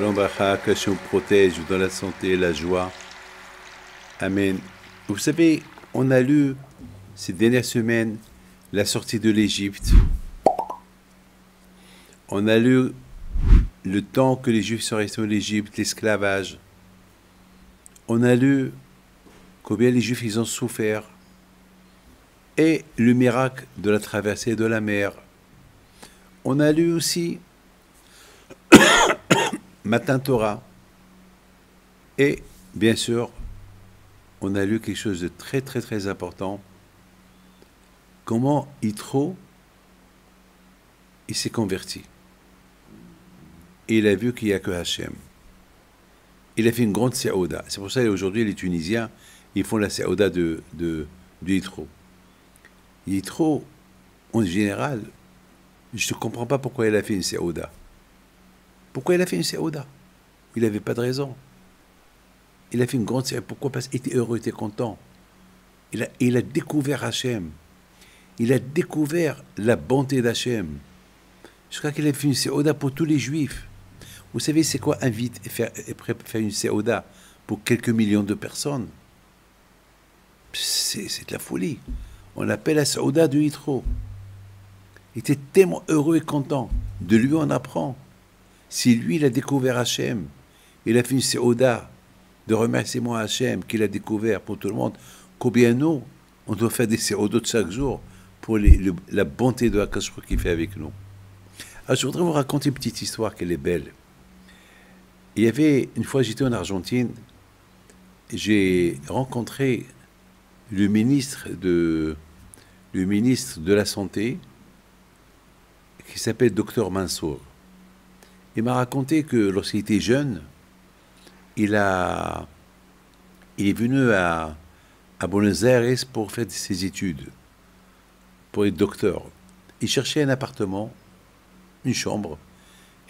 Shalom Bracha, que Hachem protège dans la santé, la joie. Amen. Vous savez, on a lu ces dernières semaines la sortie de l'Égypte. On a lu le temps que les Juifs sont restés en Égypte, l'esclavage. On a lu combien les Juifs ils ont souffert et le miracle de la traversée de la mer. On a lu aussi Matin Torah. Et bien sûr, on a lu quelque chose de très très très important. Comment Yitro, il s'est converti. Et il a vu qu'il n'y a que Hachem. Il a fait une grande Seouda. C'est pour ça qu'aujourd'hui, les Tunisiens, ils font la Seouda de Yitro. Yitro, en général, je ne comprends pas pourquoi il a fait une Seouda. Pourquoi il a fait une Seouda? Il n'avait pas de raison. Il a fait une grande Seouda. Pourquoi? Parce qu'il était heureux, il était content. Il a découvert Hachem. Il a découvert la bonté d'Hachem. Je crois qu'il a fait une Seouda pour tous les Juifs. Vous savez, c'est quoi faire une Seouda pour quelques millions de personnes? C'est de la folie. On l'appelle la Seouda de Yitro. Il était tellement heureux et content. De lui, on apprend. Si lui, il a découvert Hachem, il a fait une Seouda de remerciement à Hachem qu'il a découvert pour tout le monde, combien nous, on doit faire des Seoudot chaque jour pour la bonté de Hakadosh qu'il fait avec nous. Alors, je voudrais vous raconter une petite histoire qu'elle est belle. Il y avait, une fois, j'étais en Argentine, j'ai rencontré le ministre de la Santé, qui s'appelle Dr Mansour. Il m'a raconté que lorsqu'il était jeune, il est venu à Buenos Aires pour faire ses études, pour être docteur. Il cherchait un appartement, une chambre.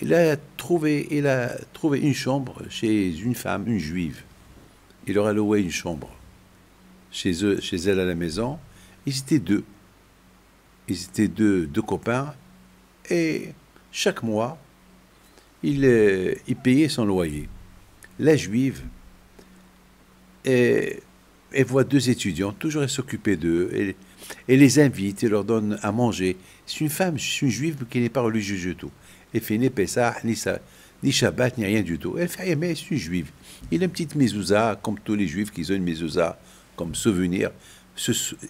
Il a trouvé une chambre chez une femme, une juive. Il leur a loué une chambre chez elle à la maison. Ils étaient deux. Ils étaient deux copains. Et chaque mois, il payait son loyer. La juive, elle voit deux étudiants, toujours elle s'occuper d'eux, elle les invite, elle leur donne à manger. C'est une femme, c'est une juive qui n'est pas religieuse du tout. Elle fait ni Pessah, ni Shabbat, ni rien du tout. Elle fait rien, mais c'est une juive. Il a une petite mezouza, comme tous les juifs qui ont une mezouza comme souvenir.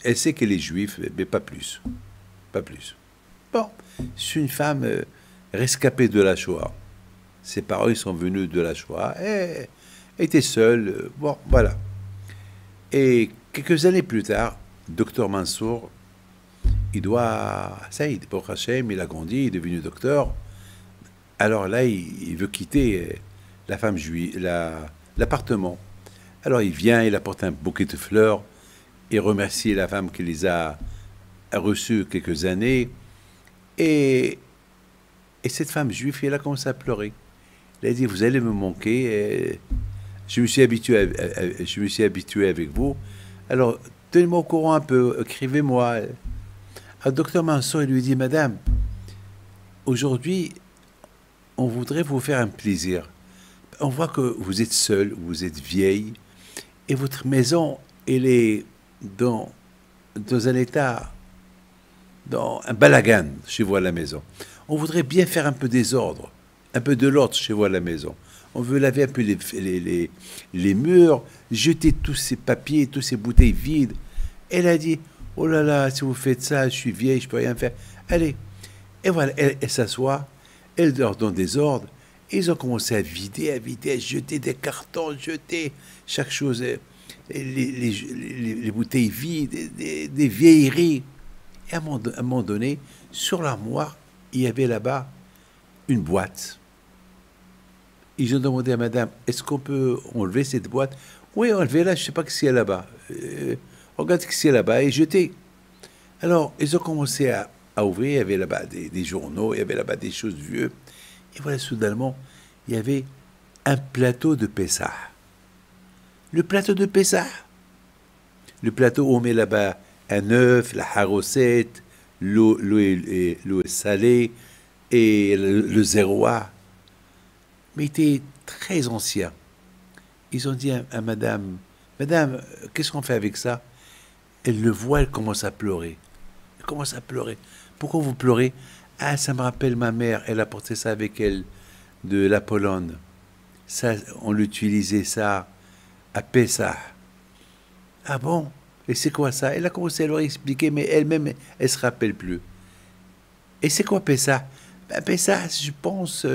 Elle sait qu'elle est juive, mais pas plus. Pas plus. Bon, c'est une femme rescapée de la Shoah. Ses parents ils sont venus de la Shoah. Elle était seule. Bon, voilà. Et quelques années plus tard, Docteur Mansour, ça y est, pour Hachem, il a grandi, il est devenu docteur. Alors là, il veut quitter la femme juive, l'appartement. Alors il vient, il apporte un bouquet de fleurs, il remercie la femme qui les a reçues quelques années. Et cette femme juive, elle a commencé à pleurer. Elle a dit, vous allez me manquer. Je me suis habitué avec vous. Alors, tenez-moi au courant un peu, écrivez-moi. Le docteur Mansour, il lui dit, madame, aujourd'hui, on voudrait vous faire un plaisir. On voit que vous êtes seule, vous êtes vieille, et votre maison, elle est dans un état, dans un balagan chez vous à la maison. On voudrait bien faire un peu désordre, un peu de l'ordre chez vous à la maison. On veut laver un peu les murs, jeter tous ces papiers, toutes ces bouteilles vides. Elle a dit, oh là là, si vous faites ça, je suis vieille, je peux rien faire. Allez. Et voilà, elle s'assoit, elle leur donne des ordres. Et ils ont commencé à vider, à jeter des cartons, jeter chaque chose, les bouteilles vides, des vieilleries. Et à un moment donné, sur l'armoire, il y avait là-bas une boîte. Ils ont demandé à madame, est-ce qu'on peut enlever cette boîte? Oui, enlevez-la, je ne sais pas ce qu'il y a là-bas. Regarde ce qu'il y a là-bas et jetez. Alors, ils ont commencé à ouvrir, il y avait là-bas des journaux, il y avait là-bas des choses vieux. Et voilà, soudainement, il y avait un plateau de Pessah. Le plateau de Pessah. Le plateau où on met là-bas un œuf, la harosette, l'eau salée et le zéroa. mais il était très ancien. Ils ont dit à madame, Madame, qu'est-ce qu'on fait avec ça? Elle le voit, elle commence à pleurer. Elle commence à pleurer. Pourquoi vous pleurez? Ah, ça me rappelle ma mère, elle a porté ça avec elle de la Pologne. Ça, on l'utilisait ça à Pessah. Ah bon? Et c'est quoi ça? Elle a commencé à leur expliquer, mais elle-même, elle se rappelle plus. Et c'est quoi Pessah? Ben, Pessah, je pense,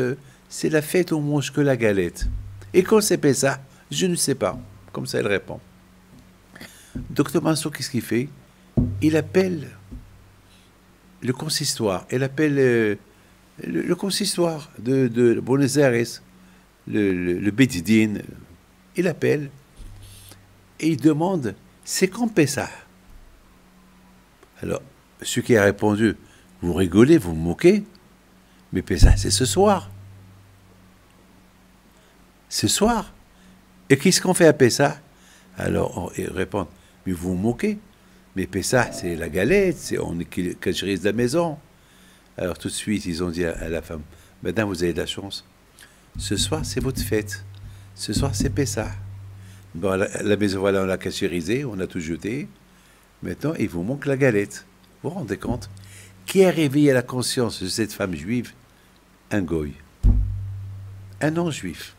c'est la fête où on mange que la galette. Et quand c'est Pessah, je ne sais pas. Comme ça, elle répond. Docteur Mansour, qu'est-ce qu'il fait? Il appelle le consistoire. Il appelle le consistoire de Buenos Aires, le Beit Din. Il appelle et il demande, c'est quand Pessah? Alors, celui qui a répondu, vous rigolez, vous me moquez, mais Pessah, c'est ce soir. Ce soir. Et qu'est-ce qu'on fait à Pessah? Alors, ils répondent, mais vous vous moquez. Mais Pessah, c'est la galette, on cacherise de la maison. Alors, tout de suite, ils ont dit à la femme, Madame, vous avez de la chance. Ce soir, c'est votre fête. Ce soir, c'est Pessah. Bon, la maison, voilà, on l'a cachérisée, on a tout jeté. Maintenant, il vous manque la galette. Vous vous rendez compte? Qui a réveillé la conscience de cette femme juive? Un goy. Un non-juif.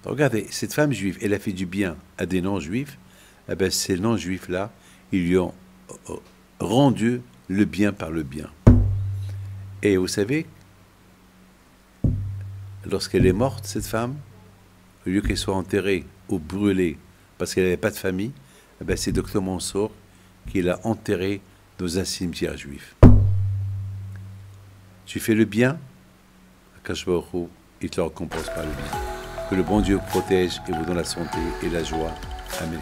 Regardez, cette femme juive, elle a fait du bien à des non-juifs. Eh bien, ces non-juifs-là, ils lui ont rendu le bien par le bien. Et vous savez, lorsqu'elle est morte, cette femme, au lieu qu'elle soit enterrée ou brûlée parce qu'elle n'avait pas de famille, eh bien, c'est Docteur Mansour qui l'a enterrée dans un cimetière juif. Tu fais le bien, Akash Baruch Hu, il te le récompense par le bien. Que le bon Dieu protège et vous donne la santé et la joie. Amen.